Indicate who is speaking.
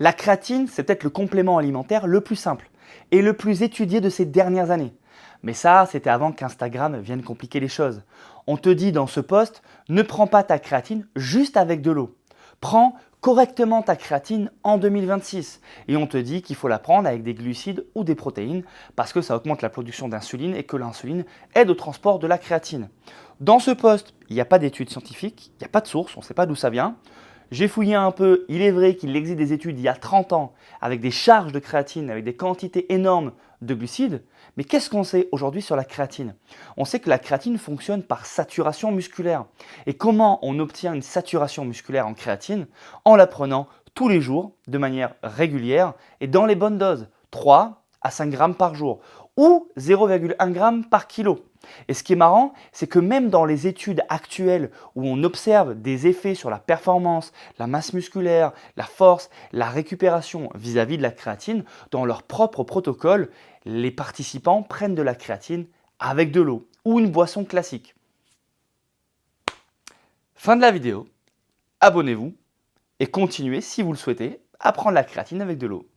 Speaker 1: La créatine, c'est peut-être le complément alimentaire le plus simple et le plus étudié de ces dernières années. Mais ça, c'était avant qu'Instagram vienne compliquer les choses. On te dit dans ce post, ne prends pas ta créatine juste avec de l'eau. Prends correctement ta créatine en 2026. Et on te dit qu'il faut la prendre avec des glucides ou des protéines parce que ça augmente la production d'insuline et que l'insuline aide au transport de la créatine. Dans ce post, il n'y a pas d'études scientifiques, il n'y a pas de source, on ne sait pas d'où ça vient. J'ai fouillé un peu, il est vrai qu'il existe des études il y a 30 ans avec des charges de créatine, avec des quantités énormes de glucides, mais qu'est-ce qu'on sait aujourd'hui sur la créatine? On sait que la créatine fonctionne par saturation musculaire. Et comment on obtient une saturation musculaire en créatine? En la prenant tous les jours, de manière régulière et dans les bonnes doses, 3 à 5 grammes par jour ou 0,1 g par kilo. Et ce qui est marrant, c'est que même dans les études actuelles où on observe des effets sur la performance, la masse musculaire, la force, la récupération vis-à-vis de la créatine, dans leur propre protocole, les participants prennent de la créatine avec de l'eau ou une boisson classique. Fin de la vidéo, abonnez-vous et continuez si vous le souhaitez à prendre la créatine avec de l'eau.